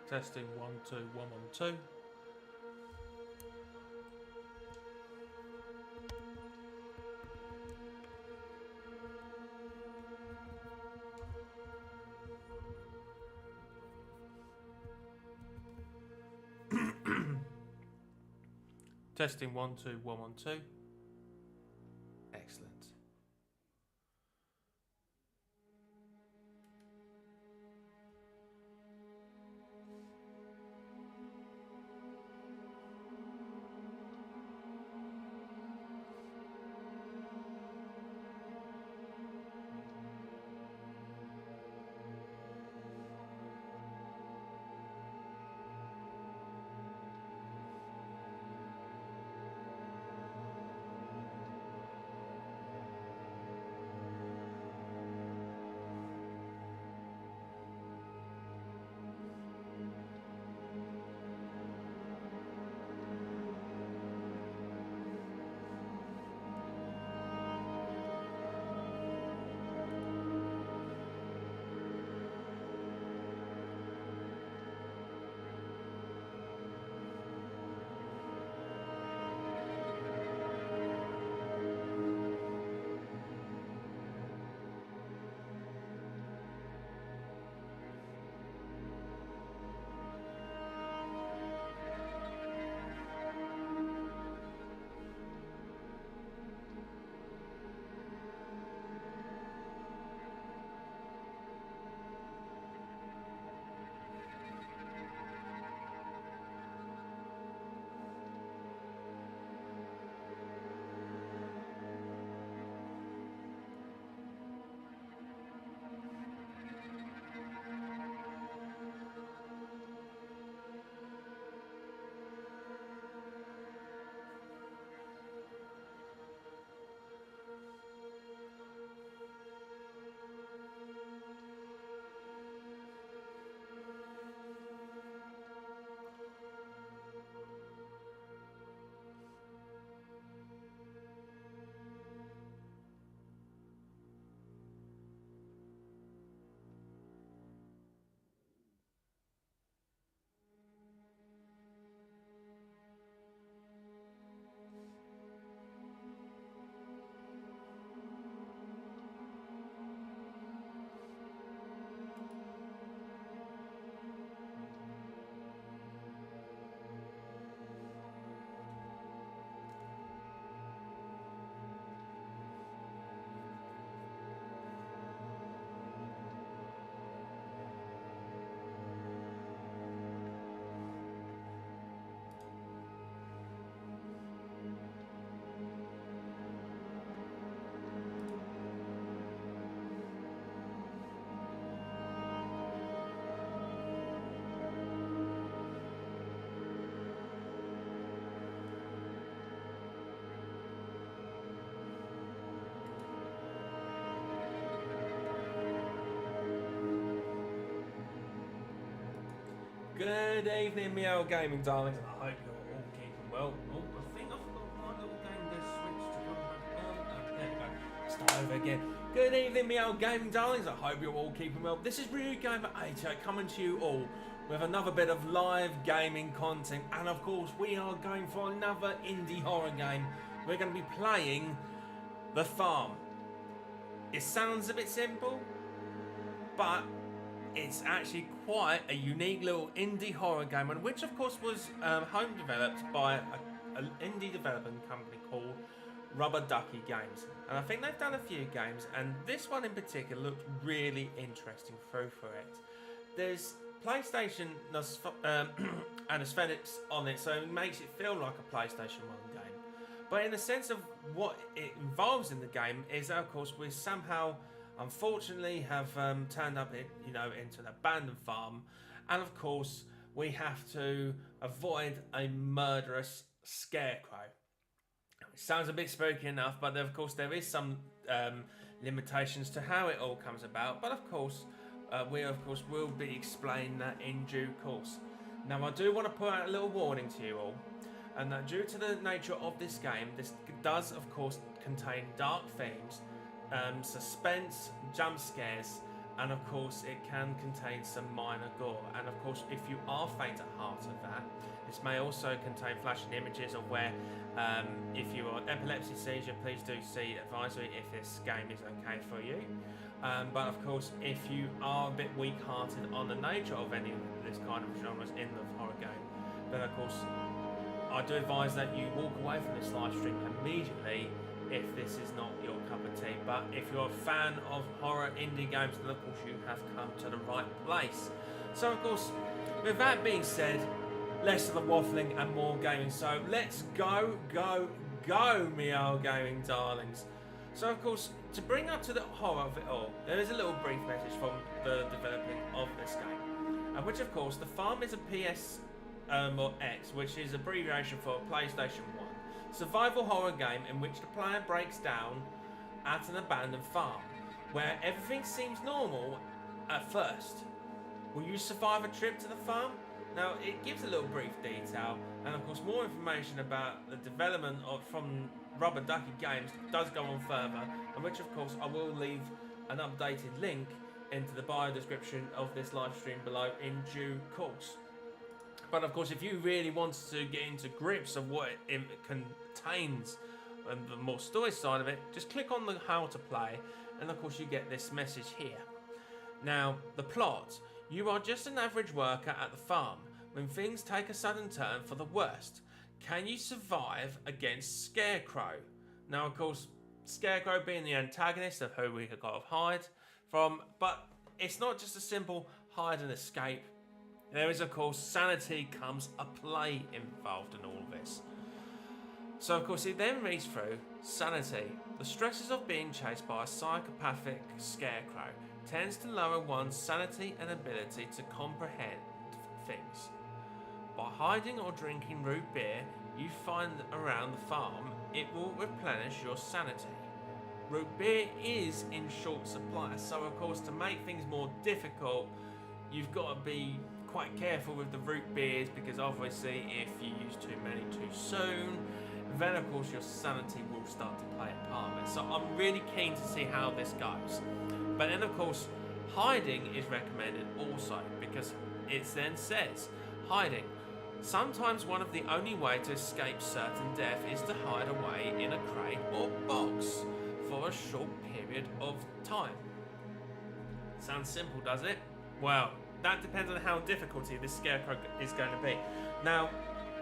Testing 1 2 1 1 2. Testing 1 2 1 1 2. Excellent. Good evening, me old gaming darlings, and I hope you're all keeping well. Oh, I think I forgot my little game to switch to come back on. There we go. Start over again. Good evening, me old gaming darlings. I hope you're all keeping well. This is RyuGamer88 coming to you all with another bit of live gaming content, and of course, we are going for another indie horror game. We're going to be playing The Farm. It sounds a bit simple, but it's actually quite a unique little indie horror game, and which of course was home developed by an indie development company called Rubber Ducky Games. And I think they've done a few games, and this one in particular looked really interesting for it. There's PlayStation aesthetics on it, so it makes it feel like a PlayStation 1 game. But in the sense of what it involves in the game is, of course, we somehow unfortunately have turned up into an abandoned farm, and of course we have to avoid a murderous scarecrow. It sounds a bit spooky enough, but of course there is some limitations to how it all comes about, but of course we will be explaining that in due course. Now I do want to put out a little warning to you all, and that due to the nature of this game, this does of course contain dark themes, suspense, jump scares, and of course it can contain some minor gore, and of course if you are faint at heart of that, this may also contain flashing images of where if you are epilepsy seizure, please do see advisory if this game is okay for you. But of course if you are a bit weak-hearted on the nature of any of this kind of genres in the horror game, then of course I do advise that you walk away from this live stream immediately if this is not your cup of tea. But if you're a fan of horror indie games, then of course you have come to the right place. So of course, with that being said, less of the waffling and more gaming. So let's go, Meow Gaming darlings. So of course, to bring up to the horror of it all, there is a little brief message from the developing of this game, which of course, the farm is a PS or X, which is abbreviation for PlayStation 1. Survival horror game in which the player breaks down at an abandoned farm, where everything seems normal at first. Will you survive a trip to the farm? Now, it gives a little brief detail, and of course more information about the development from Rubber Ducky Games does go on further, and which of course I will leave an updated link into the bio description of this live stream below in due course. But of course, if you really want to get into grips of what it contains and the more story side of it, just click on the how to play, and of course you get this message here. Now, the plot. You are just an average worker at the farm when things take a sudden turn for the worst. Can you survive against Scarecrow? Now, of course, Scarecrow being the antagonist of who we have got to hide from, but it's not just a simple hide and escape. There is, of course, sanity comes a play involved in all of this. So, of course, it then reads through sanity. The stresses of being chased by a psychopathic scarecrow tends to lower one's sanity and ability to comprehend things. By hiding or drinking root beer you find around the farm, it will replenish your sanity. Root beer is in short supply, so of course to make things more difficult, you've got to be quite careful with the root beers, because obviously if you use too many too soon, then of course your sanity will start to play a part of it. So I'm really keen to see how this goes. But then of course hiding is recommended also, because it then says hiding. Sometimes one of the only way to escape certain death is to hide away in a crate or box for a short period of time. Sounds simple, does it? Well, that depends on how difficult this scarecrow is going to be. Now,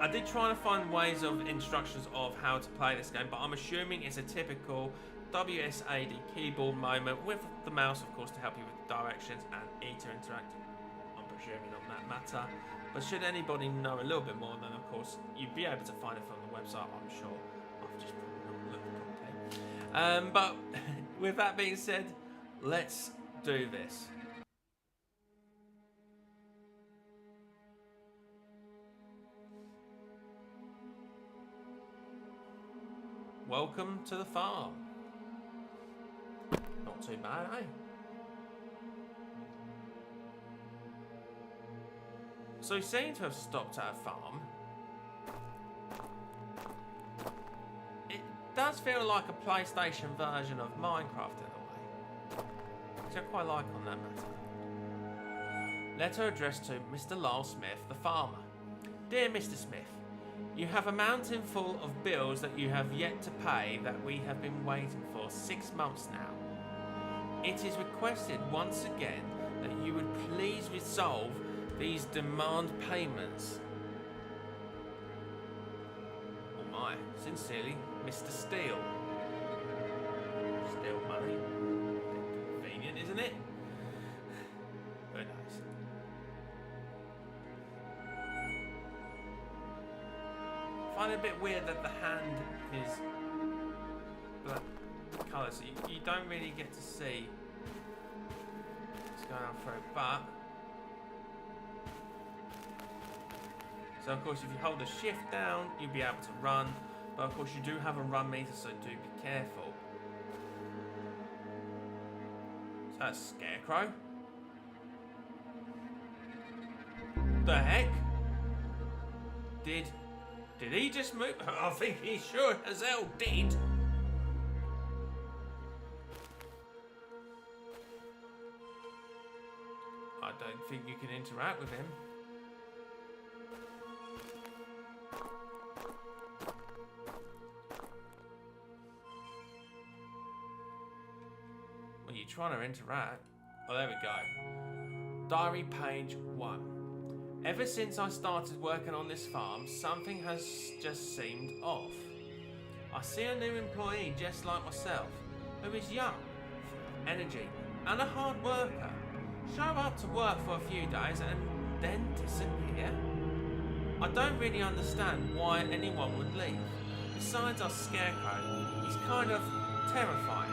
I did try to find ways of instructions of how to play this game, but I'm assuming it's a typical WSAD keyboard moment with the mouse, of course, to help you with directions and E to interact. I'm presuming on that matter. But should anybody know a little bit more, then of course you'd be able to find it from the website, I'm sure. I've just probably not looked properly. But with that being said, let's do this. Welcome to the farm. Not too bad, eh? So he seems to have stopped at a farm. It does feel like a PlayStation version of Minecraft in a way, which I quite like on that matter. Letter addressed to Mr. Lyle Smith, the farmer. Dear Mr. Smith, you have a mountain full of bills that you have yet to pay that we have been waiting for 6 months now. It is requested once again that you would please resolve these demand payments. Oh my, sincerely, Mr. Steele. Steele money. Convenient, isn't it? Very nice. I find it a bit weird that the hand is black colour, so you don't really get to see what's going on through it, but so of course if you hold the shift down, you'll be able to run, but of course you do have a run meter, so do be careful. So that's Scarecrow. The heck? Did he just move? I think he sure as hell did. I don't think you can interact with him. Well, you're trying to interact. Oh, there we go. Diary page 1. Ever since I started working on this farm, something has just seemed off. I see a new employee just like myself, who is young, energy, and a hard worker. Show up to work for a few days and then disappear? I don't really understand why anyone would leave. Besides our scarecrow, he's kind of terrifying.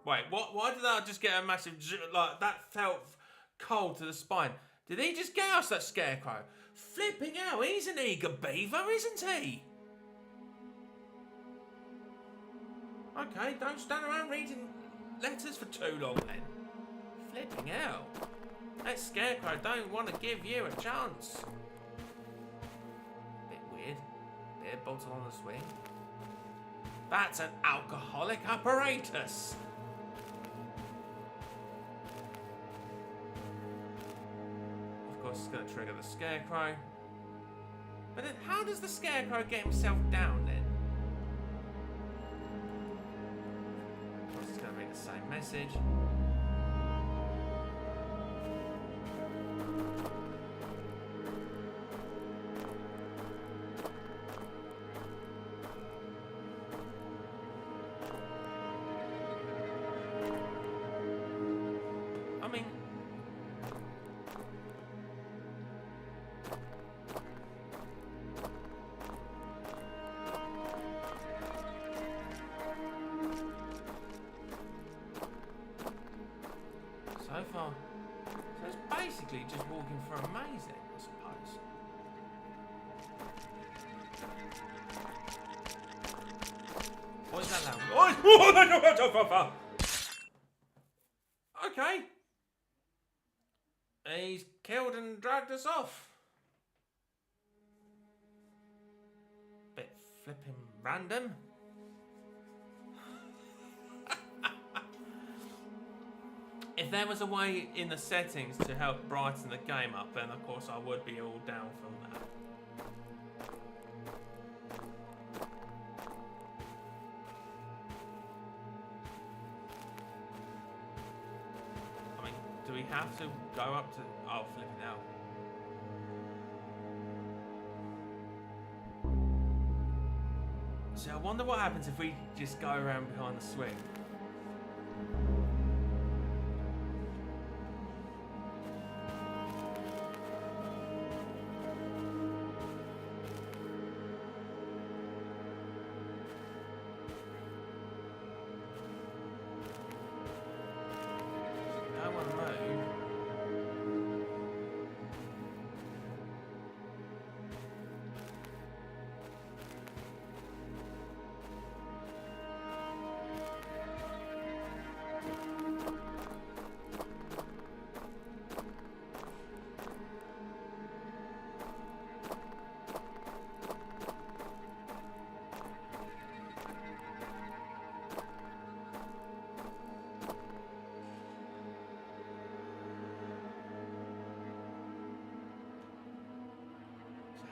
Wait, what? Why did I just get a massive... Like, that felt cold to the spine. Did he just get us that scarecrow? Flipping out, he's an eager beaver, isn't he? Okay, don't stand around reading letters for too long then. Flipping out. That scarecrow don't want to give you a chance. Bit weird. Beer bottle on the swing. That's an alcoholic apparatus. Of course, it's going to trigger the scarecrow. But then, how does the scarecrow get himself down then? Of course, it's going to read the same message. I mean, so far, so it's basically just walking for a maze then, I suppose. What is that loud? Okay. He's killed and dragged us off. Bit flipping random. If there was a way in the settings to help brighten the game up, then of course I would be all down for that. I mean, do we have to go up to... Oh, flipping out. So I wonder what happens if we just go around behind the swing.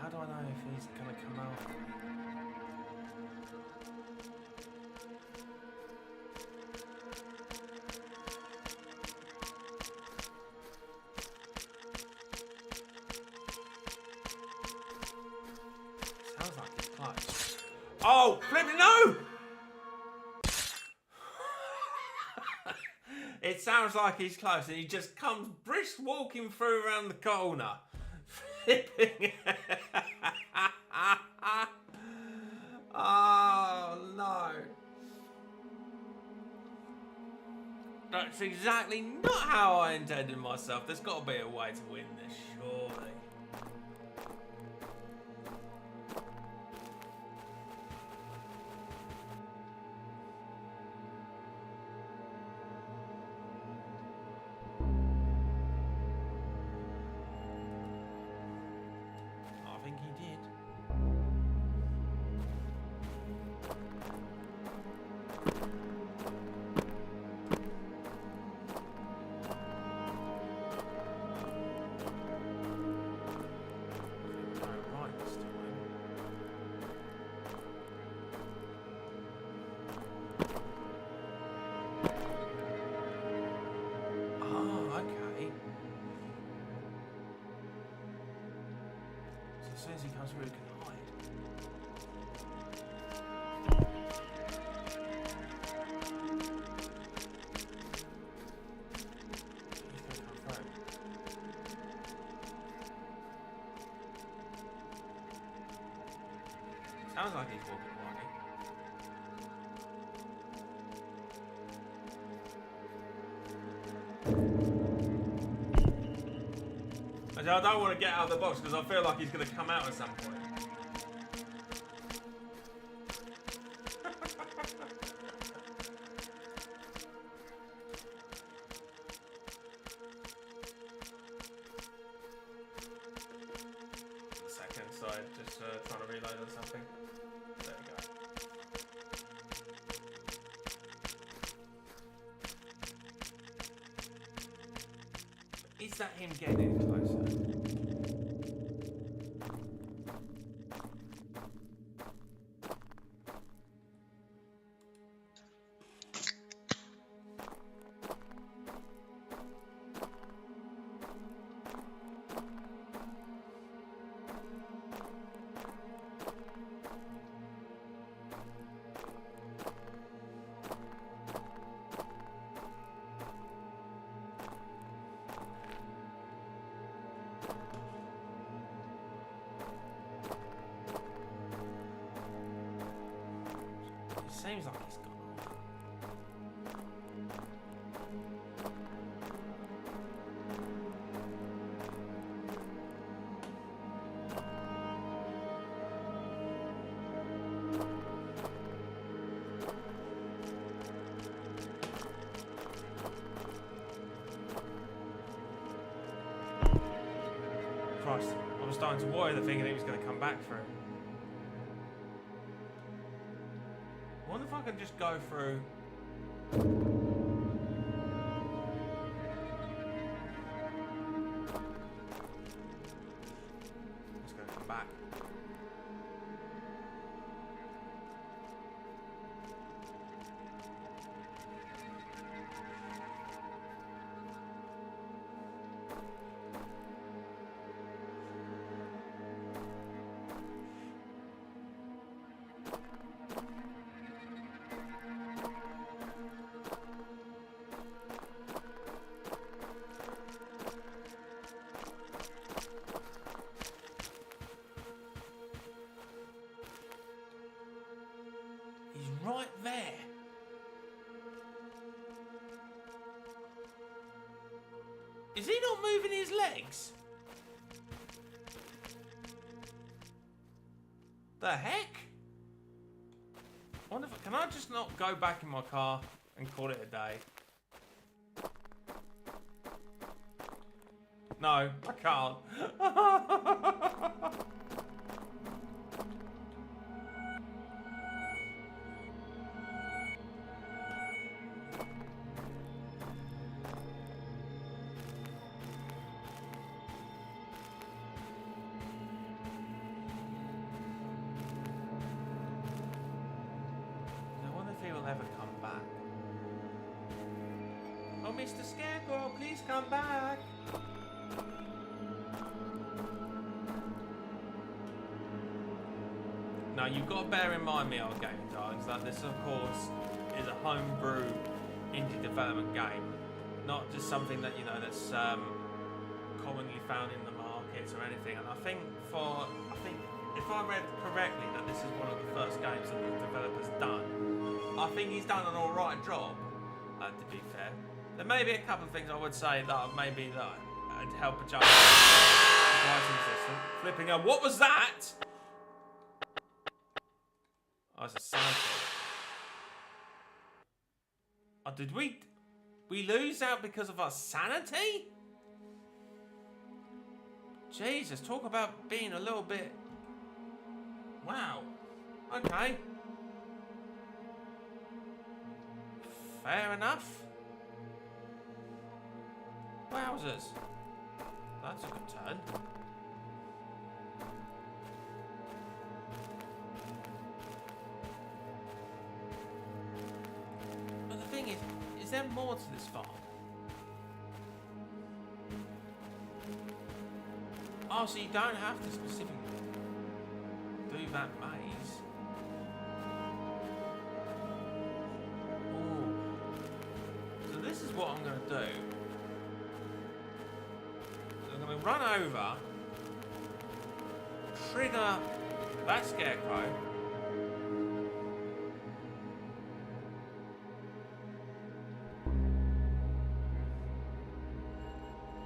How do I know if he's gonna come out? Sounds like he's close. Oh, flipping no! It sounds like he's close, and he just comes brisk walking through around the corner. Oh no. That's exactly not how I intended myself. There's got to be a way to win this, surely. I think he did. soon as he comes through, he can hide. Sounds like he's walking quietly. I don't want to get out of the box because I feel like he's going to come out at some point. Second side, just trying to reload or something. There we go. Is that him getting any closer? Seems like he's gone. Christ, I was starting to worry, thinking he was going to come back for it. I wonder if I can just go through. It's going to come back. Right there. Is he not moving his legs? The heck? I wonder if, can I just not go back in my car and call it a day? No, I can't. Ever come back. Oh, Mr. Scarecrow, please come back. Now, you've got to bear in mind, me old gaming darlings, that this, of course, is a homebrew indie development game, not just something that, you know, that's commonly found in the markets or anything. And I think if I read correctly that this is one of the first games that the developer's done, I think he's done an alright job, to be fair. There may be a couple of things I would say that maybe that I'd help adjust the writing system. Flipping out. What was that? Oh, it's a sanity. Oh, did we lose out because of our sanity? Jesus, talk about being a little bit... Wow. Okay. Fair enough. Wowzers. That's a good turn. But the thing is there more to this farm? Oh, so you don't have to specifically... that maze. Ooh. So this is what I'm going to do. I'm going to run over, trigger that scarecrow.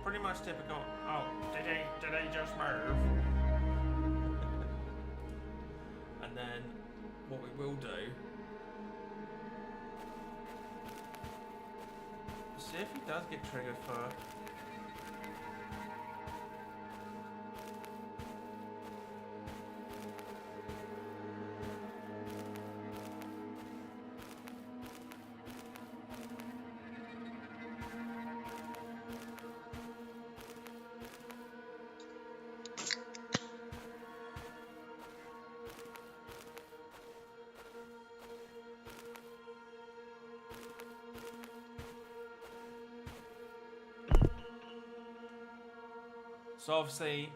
Pretty much typical. Oh, did he just move? And then what we will do, see if he does get triggered for. So obviously,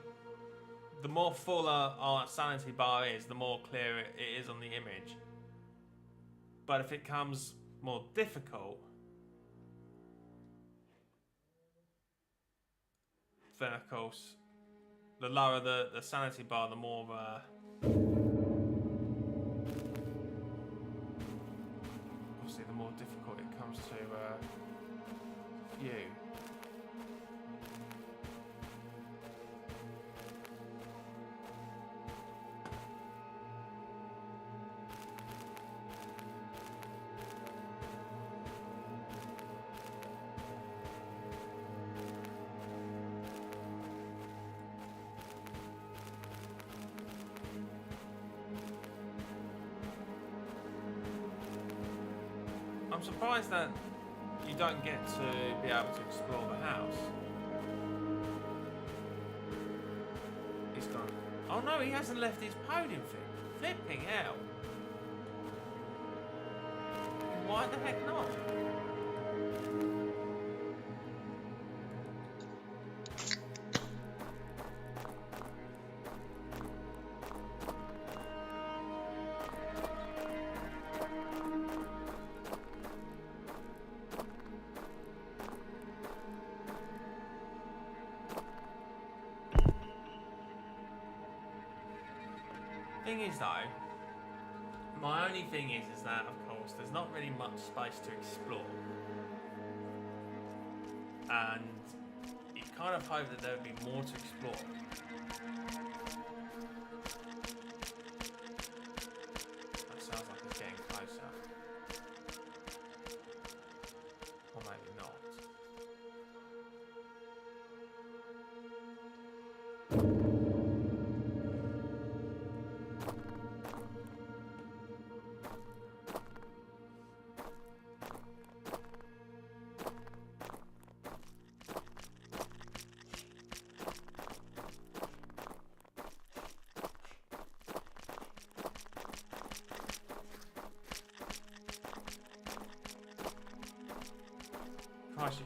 the more fuller our sanity bar is, the more clear it is on the image. But if it comes more difficult, then of course, the lower the sanity bar, the more obviously the more difficult it comes to view. I'm surprised that you don't get to be able to explore the house. He's gone. Oh no, he hasn't left his podium thing. Flipping hell. Why the heck not? Thing is though, my only thing is that of course there's not really much space to explore, and you kind of hope that there would be more to explore. That sounds like it's getting closer, or maybe not.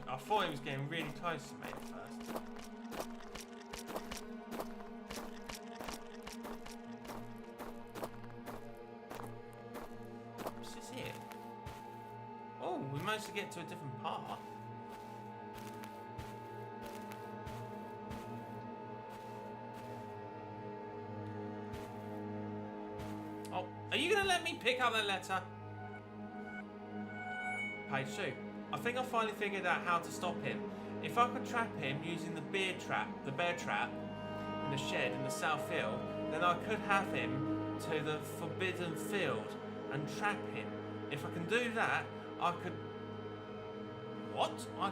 I thought he was getting really close to me at first. What's this here? Oh, we managed to get to a different path. Oh, are you going to let me pick up that letter? Page 2. I think I finally figured out how to stop him. If I could trap him using the bear trap in the shed in the South Hill, then I could have him to the Forbidden Field and trap him. If I can do that, I could... What? I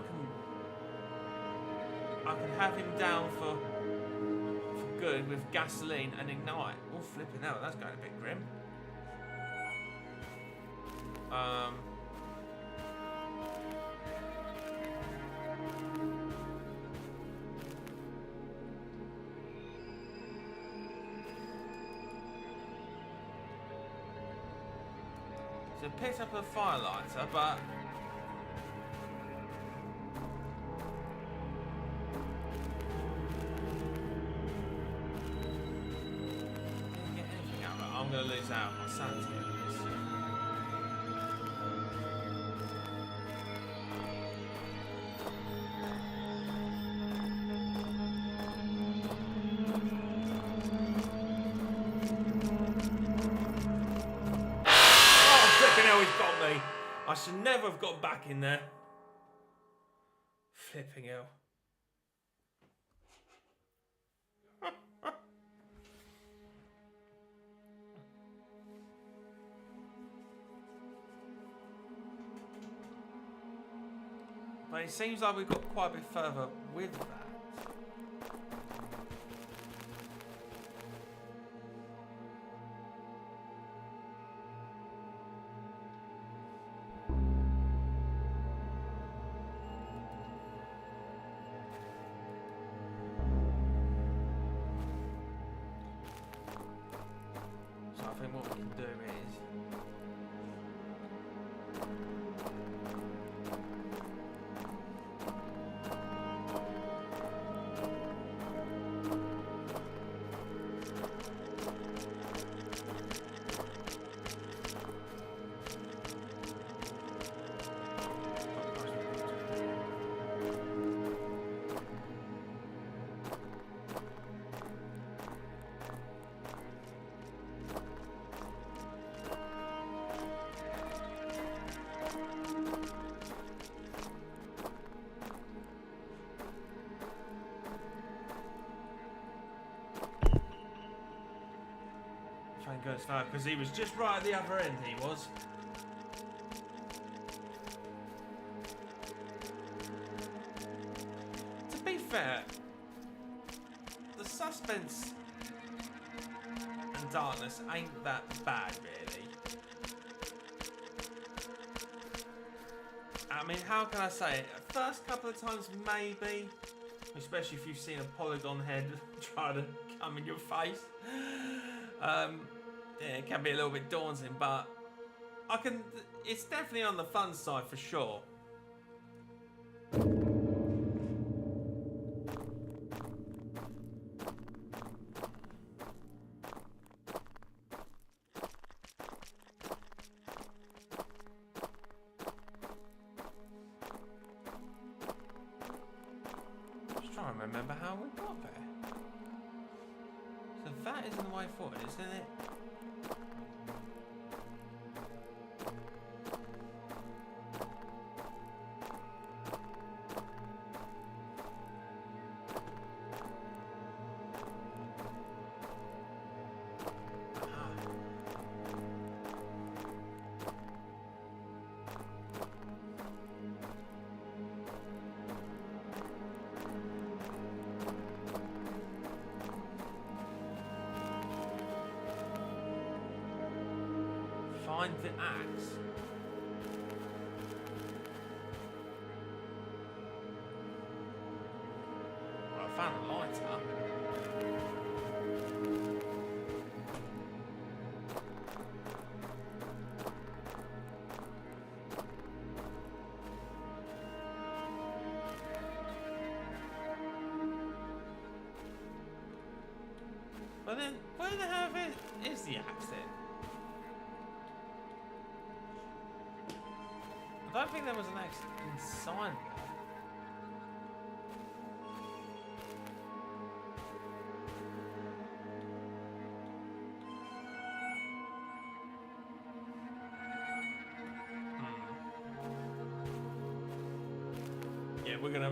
can have him down for good with gasoline and ignite. Oh, flipping out, that's going a bit grim. So picked up a firelighter, but didn't get anything out of it. going to lose out on my sanity in this. Oh, flipping hell, he's got me. I should never have got back in there. Flipping hell. But it seems like we've got quite a bit further with that. So I think what we can do is... Thank goodness no, because he was just right at the other end, he was. To be fair, the suspense and darkness ain't that bad, really. I mean, how can I say it? First couple of times, maybe. Especially if you've seen a polygon head try to come in your face. Yeah, it can be a little bit daunting, but it's definitely on the fun side for sure. Just trying to remember how we got there. So that isn't the way forward, isn't it? Find the axe. Well, I found a lighter. But then, where the hell is the axe then? I don't think there was an axe inside there. Yeah, we're gonna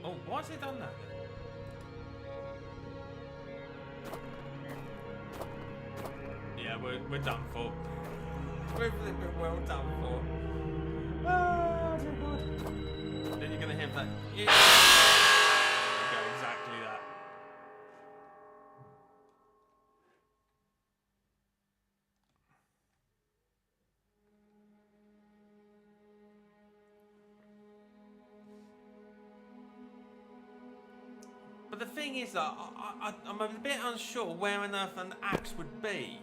Oh, why's he done that? Yeah, we're done for. We're flipping well done for. Ah, dear God. Then you're gonna have that. Yeah. There we go, exactly that. But the thing is that I'm a bit unsure where on earth an axe would be.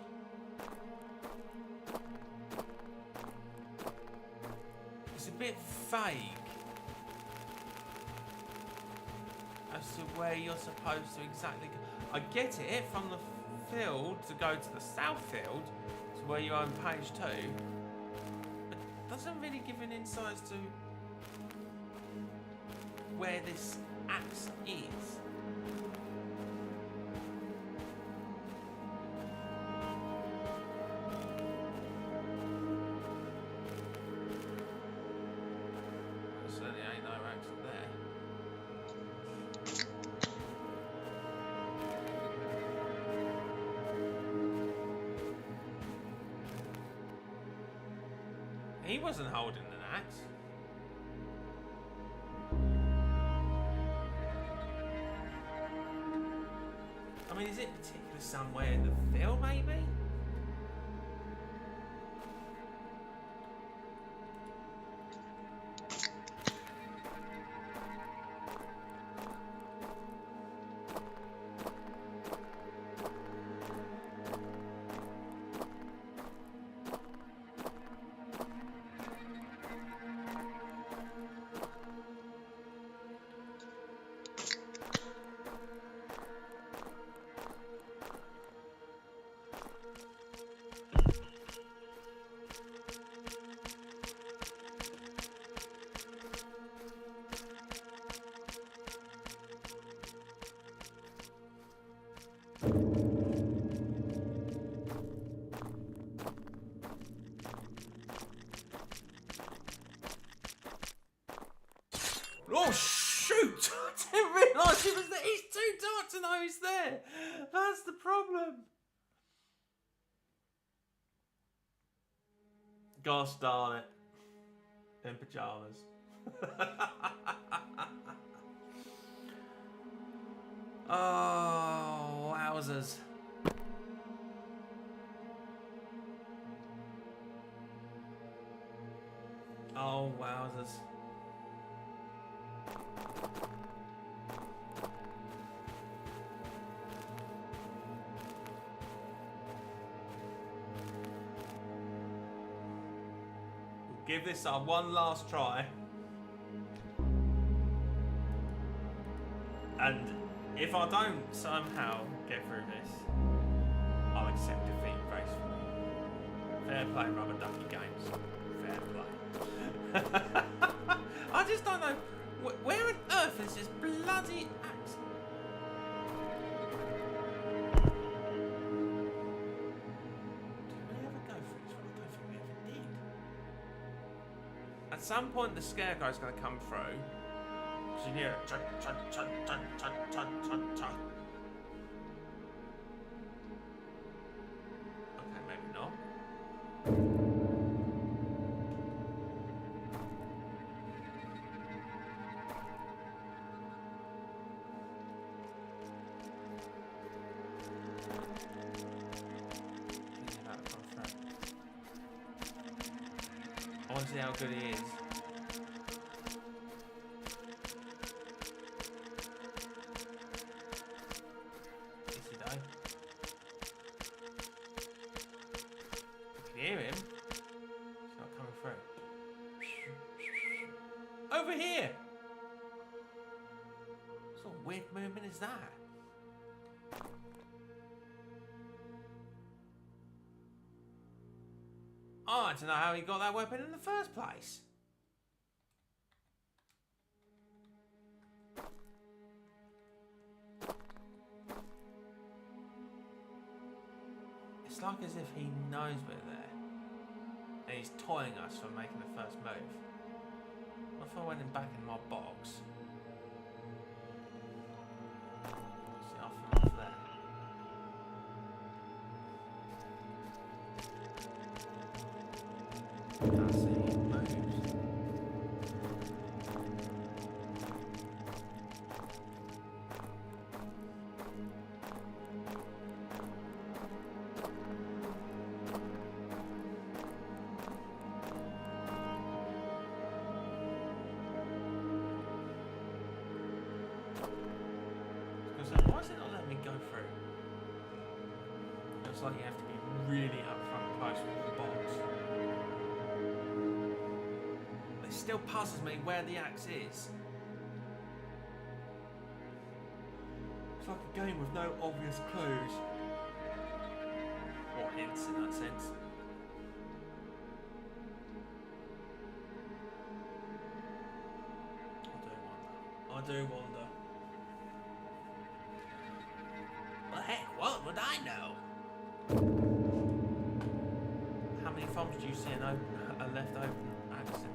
It's a bit vague as as to where you're supposed to exactly go. I get it from the field to go to the south field, to where you're on page 2, but it doesn't really give an insight as to where this axe is. Certainly ain't no axe there. He wasn't holding an axe. I mean, is it particular somewhere in the field, maybe? Oh shoot! I didn't realise he was there. He's too dark to know he's there. That's the problem. Gosh darn it. In pyjamas. Oh, wowzers. Oh, wowzers. Give this our one last try. And if I don't somehow get through this, I'll accept defeat gracefully. Fair play, Rubber Ducky Games. Fair play. I just don't know. Where on earth is this bloody axe? Did we ever go through this one? I don't think we ever did. At some point, the scarecrow's going to come through. Because you hear it. Chug, chug, chug, chug, chug, chug, chug, chug. Okay, maybe not. I want to see how good he is. Is he though? I can hear him. He's not coming through. Over here! What sort of weird movement is that? Oh, I don't know how he got that weapon in the first place. It's like as if he knows we're there. And he's toying us for making the first move. What if I went in back in my box? See, I'll fill off there. I see it moves. Why is it not letting me go through? Looks like you have to be really up front close with the box. It still puzzles me where the axe is. game with no obvious clues. Or hints in that sense. I do wonder. Well, heck, what would I know? How many thumbs do you see a left open axe in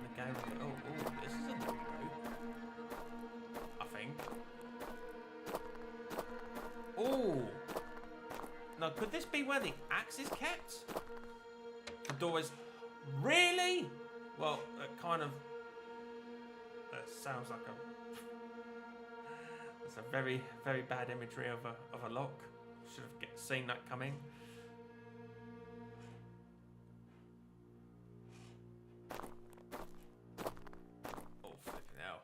the game? Oh, this is a new route. I think. Oh! Now, could this be where the axe is kept? The door is... Really? Well, that kind of... That sounds like a... That's a very, very bad imagery of a lock. Should have seen that coming. Oh, flipping hell.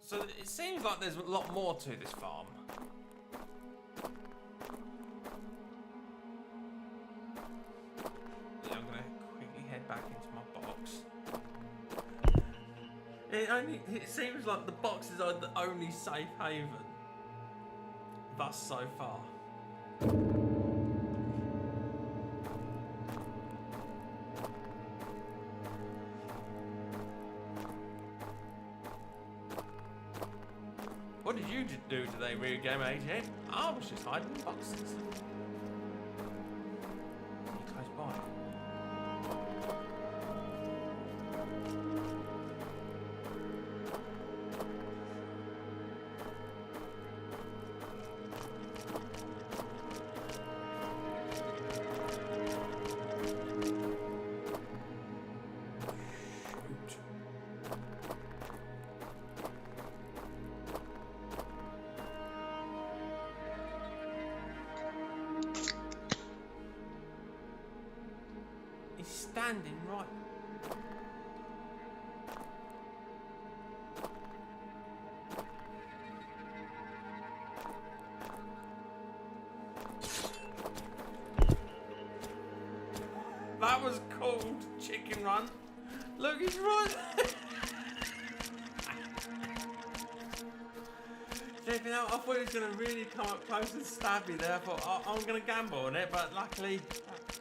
So it seems like there's a lot more to this farm. Yeah, I'm gonna quickly head back into my box. It seems like the boxes are the only safe haven thus so far. What did you do today, RyuGamer88? I was just hiding in boxes. Pretty close by. He's standing right. That was called Chicken Run. Look, he's right. Checking out, I thought he was going to really come up close and stab me there. I thought, I'm going to gamble on it, but luckily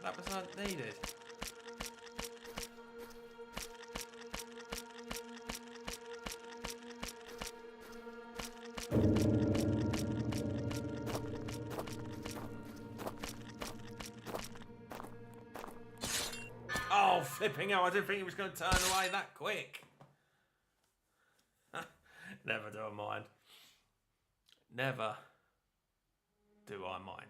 that was unneeded. Oh, flipping out. I didn't think it was going to turn away that quick. Never do I mind. Never do I mind.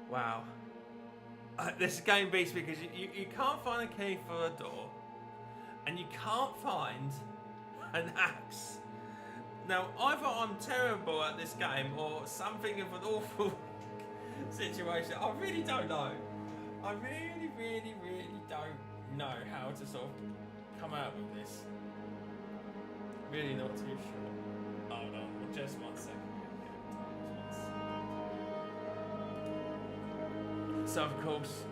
Wow. This game beats me because you can't find a key for a door. And you can't find an axe. Now, either I'm terrible at this game or something of an awful situation. I really don't know. I really, really, really don't know how to sort of come out with this. Really not too sure. Hold on, just 1 second. So, of course,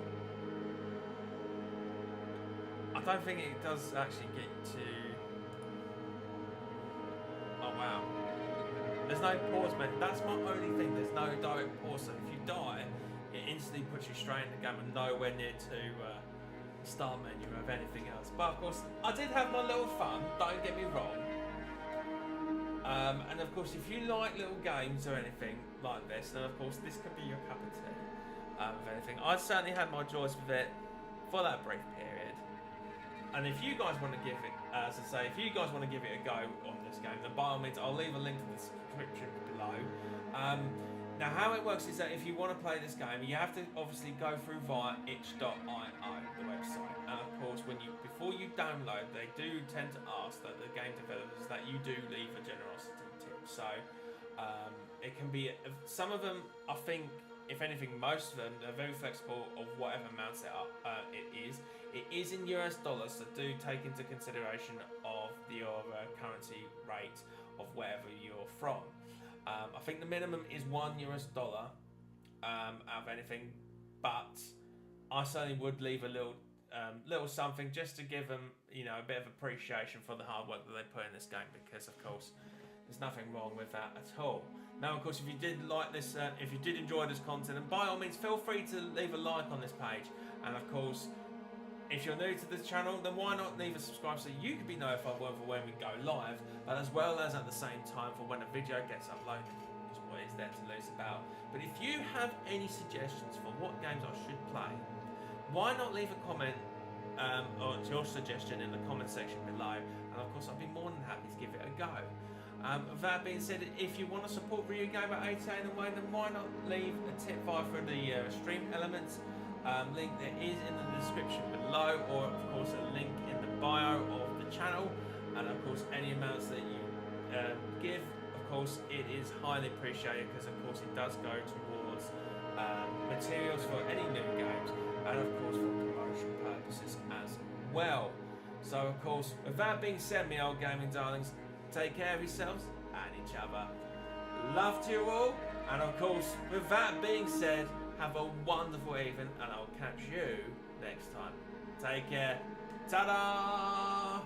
I don't think it does actually get to... Oh, wow. There's no pause method. That's my only thing. There's no direct pause. So if you die, it instantly puts you straight in the game and nowhere near to start menu of anything else. But, of course, I did have my little fun. Don't get me wrong. And, of course, if you like little games or anything like this, then, of course, this could be your cup of tea. Of anything. I certainly had my joys with it for that brief period. And if you guys want to give it, as I say, if you guys want to give it a go on this game, then by all means, I'll leave a link to the description below. Now, how it works is that if you want to play this game, you have to obviously go through via itch.io, the website. And of course, before you download, they do tend to ask that the game developers that you do leave a generosity tip. So it can be some of them. I think, if anything, most of them are very flexible of whatever amounts it is. It is in US dollars, so do take into consideration of your currency rate of wherever you're from. I think the minimum is $1 out of anything, but I certainly would leave a little something just to give them, a bit of appreciation for the hard work that they put in this game, because of course there's nothing wrong with that at all. Now, of course, if you did like this, if you did enjoy this content, and by all means, feel free to leave a like on this page. And of course, if you're new to this channel, then why not leave a subscribe so you can be notified for when we go live, but as well as at the same time for when a video gets uploaded, is what it's there to lose about. But if you have any suggestions for what games I should play, why not leave a comment or your suggestion in the comment section below, and of course I'll be more than happy to give it a go. With that being said, if you want to support RyuGamer88 in a way, then why not leave a tip via for the stream elements link that is in the description below, or of course a link in the bio of the channel, and of course any amounts that you give, of course it is highly appreciated, because of course it does go towards materials for any new games, and of course for promotion purposes as well. So of course, with that being said, me old gaming darlings, take care of yourselves and each other. Love to you all, and of course, with that being said, have a wonderful evening, and I'll catch you next time. Take care. Ta-da!